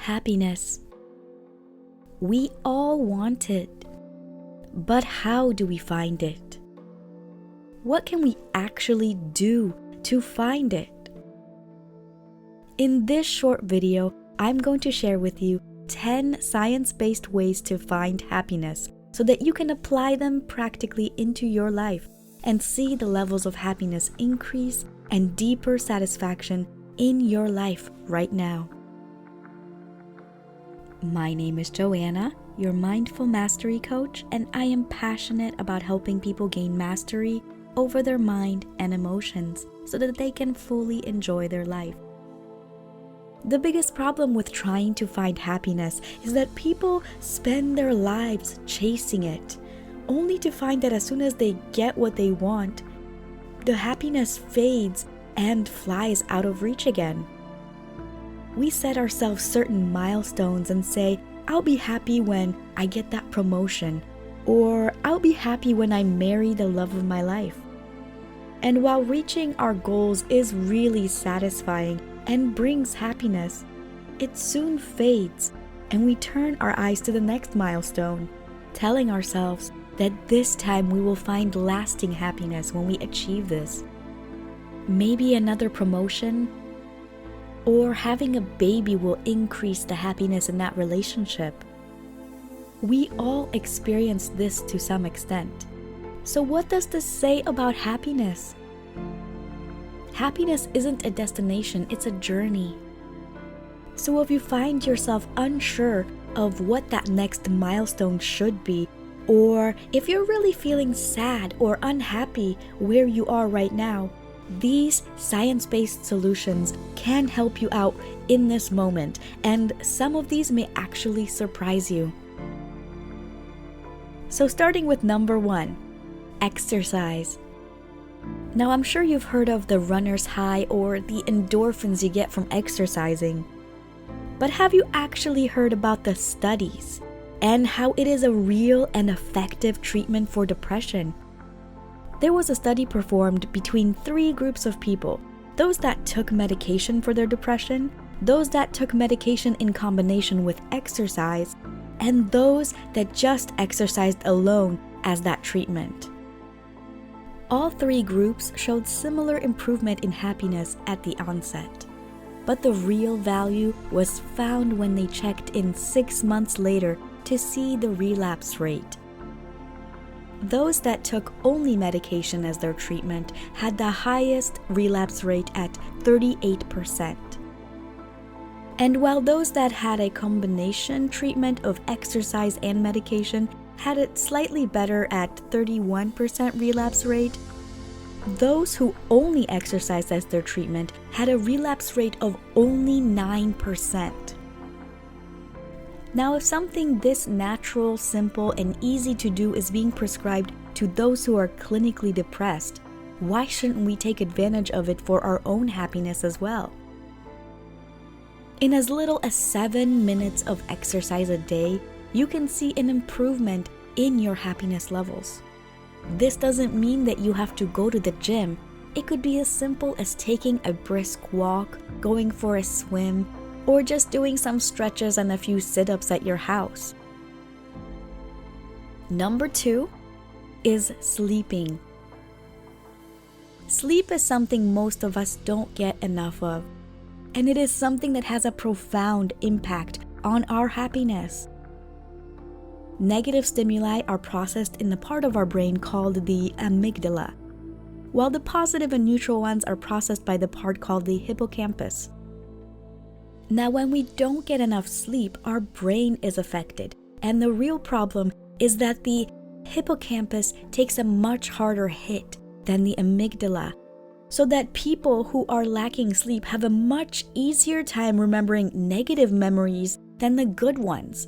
Happiness. We all want it. But how do we find it? What can we actually do to find it? In this short video, I'm going to share with you 10 science-based ways to find happiness so that you can apply them practically into your life and see the levels of happiness increase and deeper satisfaction in your life right now. My name is Joanna, your mindful mastery coach, and I am passionate about helping people gain mastery over their mind and emotions so that they can fully enjoy their life. The biggest problem with trying to find happiness is that people spend their lives chasing it, only to find that as soon as they get what they want, the happiness fades and flies out of reach again. We set ourselves certain milestones and say, I'll be happy when I get that promotion, or I'll be happy when I marry the love of my life. And while reaching our goals is really satisfying and brings happiness, it soon fades and we turn our eyes to the next milestone, telling ourselves that this time we will find lasting happiness when we achieve this. Maybe another promotion, or having a baby will increase the happiness in that relationship. We all experience this to some extent. So what does this say about happiness? Happiness isn't a destination, it's a journey. So if you find yourself unsure of what that next milestone should be, or if you're really feeling sad or unhappy where you are right now, these science-based solutions can help you out in this moment, and some of these may actually surprise you. So starting with number 1, exercise. Now I'm sure you've heard of the runner's high or the endorphins you get from exercising. But have you actually heard about the studies and how it is a real and effective treatment for depression? There was a study performed between 3 groups of people: those that took medication for their depression, those that took medication in combination with exercise, and those that just exercised alone as that treatment. All 3 groups showed similar improvement in happiness at the onset, but the real value was found when they checked in 6 months later to see the relapse rate. Those that took only medication as their treatment had the highest relapse rate at 38%. And while those that had a combination treatment of exercise and medication had it slightly better at 31% relapse rate, those who only exercised as their treatment had a relapse rate of only 9%. Now, if something this natural, simple, and easy to do is being prescribed to those who are clinically depressed, why shouldn't we take advantage of it for our own happiness as well? In as little as 7 minutes of exercise a day, you can see an improvement in your happiness levels. This doesn't mean that you have to go to the gym. It could be as simple as taking a brisk walk, going for a swim, or just doing some stretches and a few sit-ups at your house. Number 2 is sleeping. Sleep is something most of us don't get enough of, and it is something that has a profound impact on our happiness. Negative stimuli are processed in the part of our brain called the amygdala, while the positive and neutral ones are processed by the part called the hippocampus. Now, when we don't get enough sleep, our brain is affected, and the real problem is that the hippocampus takes a much harder hit than the amygdala, so that people who are lacking sleep have a much easier time remembering negative memories than the good ones.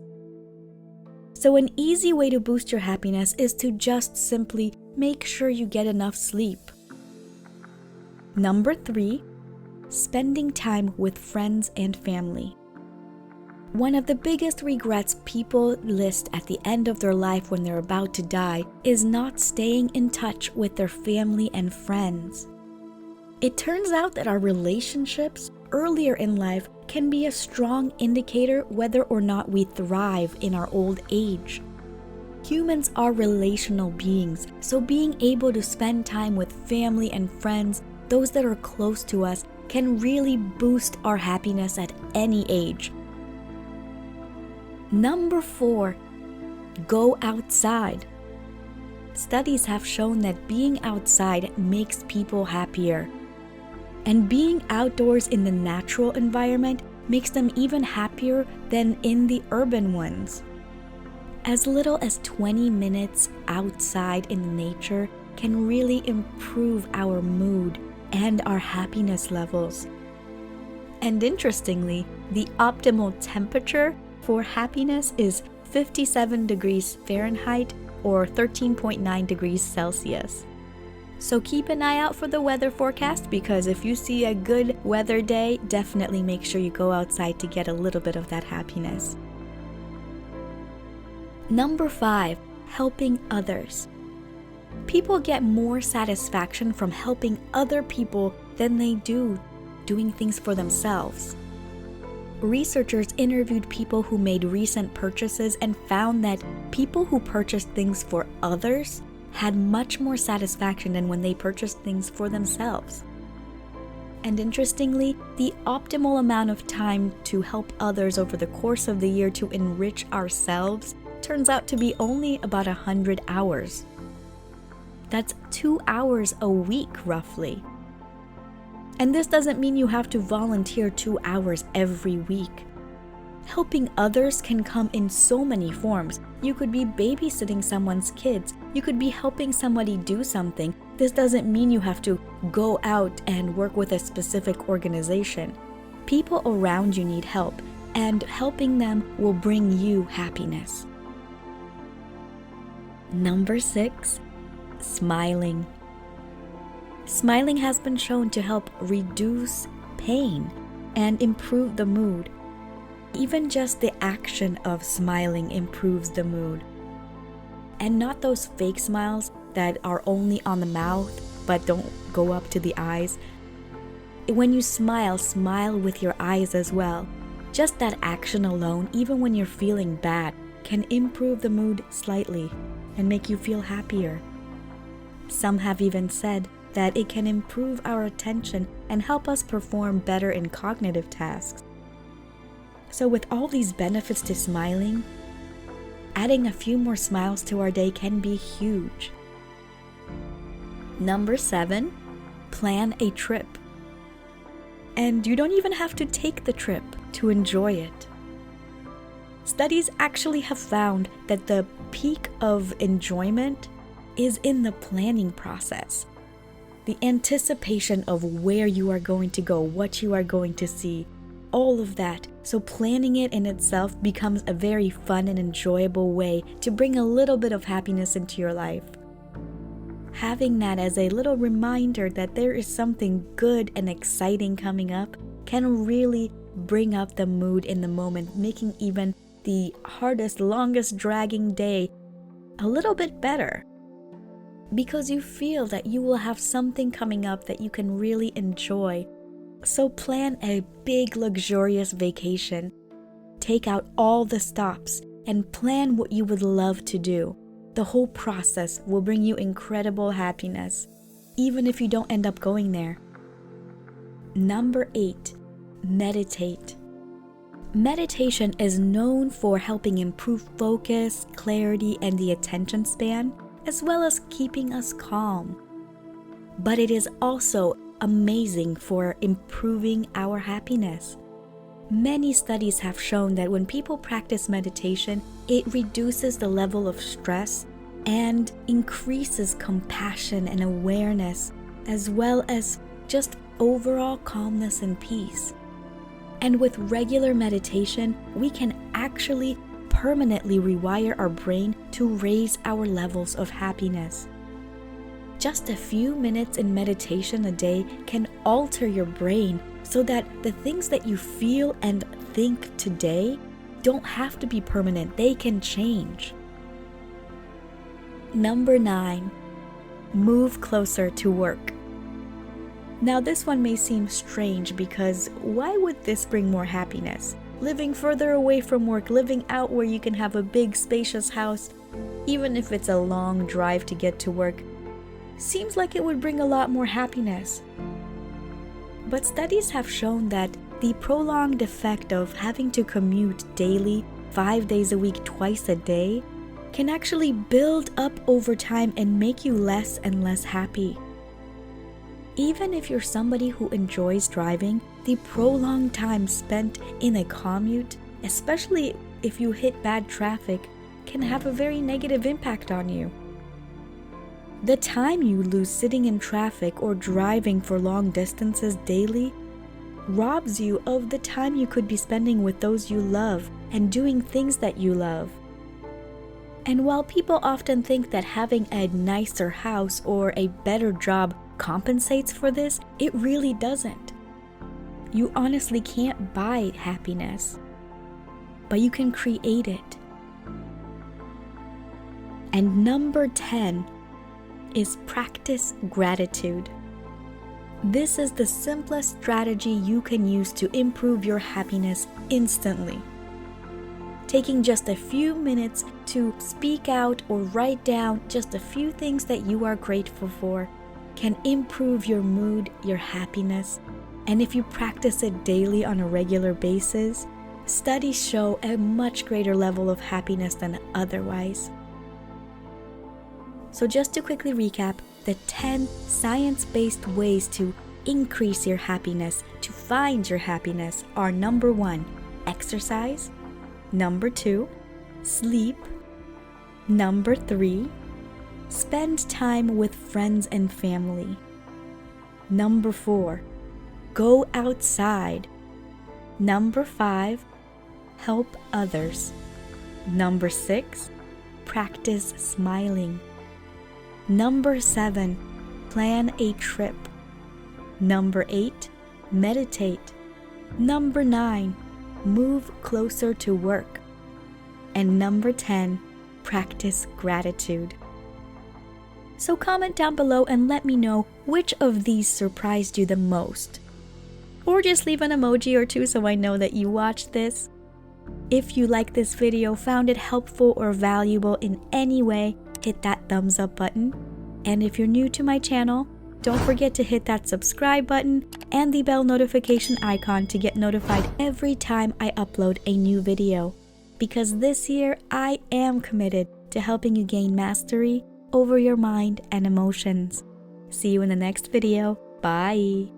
So an easy way to boost your happiness is to just simply make sure you get enough sleep. Number 3, spending time with friends and family. One of the biggest regrets people list at the end of their life when they're about to die is not staying in touch with their family and friends. It turns out that our relationships earlier in life can be a strong indicator whether or not we thrive in our old age. Humans are relational beings, so being able to spend time with family and friends, those that are close to us, can really boost our happiness at any age. Number 4, go outside. Studies have shown that being outside makes people happier. And being outdoors in the natural environment makes them even happier than in the urban ones. As little as 20 minutes outside in nature can really improve our mood and our happiness levels. And interestingly, the optimal temperature for happiness is 57 degrees Fahrenheit or 13.9 degrees Celsius. So keep an eye out for the weather forecast, because if you see a good weather day, definitely make sure you go outside to get a little bit of that happiness. Number 5, helping others. People get more satisfaction from helping other people than they do doing things for themselves. Researchers interviewed people who made recent purchases and found that people who purchased things for others had much more satisfaction than when they purchased things for themselves. And interestingly, the optimal amount of time to help others over the course of the year to enrich ourselves turns out to be only about 100 hours. That's 2 hours a week, roughly. And this doesn't mean you have to volunteer 2 hours every week. Helping others can come in so many forms. You could be babysitting someone's kids. You could be helping somebody do something. This doesn't mean you have to go out and work with a specific organization. People around you need help, and helping them will bring you happiness. Number 6, smiling. Smiling has been shown to help reduce pain and improve the mood. Even just the action of smiling improves the mood. And not those fake smiles that are only on the mouth but don't go up to the eyes. When you smile, smile with your eyes as well. Just that action alone, even when you're feeling bad, can improve the mood slightly and make you feel happier. Some have even said that it can improve our attention and help us perform better in cognitive tasks. So with all these benefits to smiling, adding a few more smiles to our day can be huge. Number 7, plan a trip. And you don't even have to take the trip to enjoy it. Studies actually have found that the peak of enjoyment is in the planning process. The anticipation of where you are going to go, what you are going to see, all of that. So planning it in itself becomes a very fun and enjoyable way to bring a little bit of happiness into your life. Having that as a little reminder that there is something good and exciting coming up can really bring up the mood in the moment, making even the hardest, longest dragging day a little bit better. Because you feel that you will have something coming up that you can really enjoy. So plan a big, luxurious vacation. Take out all the stops and plan what you would love to do. The whole process will bring you incredible happiness, even if you don't end up going there. Number 8, meditate. Meditation is known for helping improve focus, clarity, and the attention span, as well as keeping us calm. But it is also amazing for improving our happiness. Many studies have shown that when people practice meditation, it reduces the level of stress and increases compassion and awareness, as well as just overall calmness and peace. And with regular meditation, we can actually permanently rewire our brain to raise our levels of happiness. Just a few minutes in meditation a day can alter your brain so that the things that you feel and think today don't have to be permanent, they can change. Number 9, move closer to work. Now this one may seem strange because why would this bring more happiness? Living further away from work, living out where you can have a big spacious house, even if it's a long drive to get to work, seems like it would bring a lot more happiness. But studies have shown that the prolonged effect of having to commute daily, 5 days a week, twice a day, can actually build up over time and make you less and less happy. Even if you're somebody who enjoys driving, the prolonged time spent in a commute, especially if you hit bad traffic, can have a very negative impact on you. The time you lose sitting in traffic or driving for long distances daily robs you of the time you could be spending with those you love and doing things that you love. And while people often think that having a nicer house or a better job compensates for this, it really doesn't. You honestly can't buy happiness, but you can create it. And number 10 is practice gratitude. This is the simplest strategy you can use to improve your happiness instantly. Taking just a few minutes to speak out or write down just a few things that you are grateful for can improve your mood, your happiness, and if you practice it daily on a regular basis, studies show a much greater level of happiness than otherwise. So just to quickly recap, the 10 science-based ways to increase your happiness, to find your happiness are: number 1, exercise; number 2, sleep; number 3, spend time with friends and family; number 4, go outside; number 5, help others; number 6, practice smiling; number 7, plan a trip; number 8, meditate; number 9, move closer to work; and number 10, practice gratitude. So comment down below and let me know which of these surprised you the most. Or just leave an emoji or two so I know that you watched this. If you like this video, found it helpful or valuable in any way, hit that thumbs up button. And if you're new to my channel, don't forget to hit that subscribe button and the bell notification icon to get notified every time I upload a new video. Because this year, I am committed to helping you gain mastery over your mind and emotions. See you in the next video. Bye!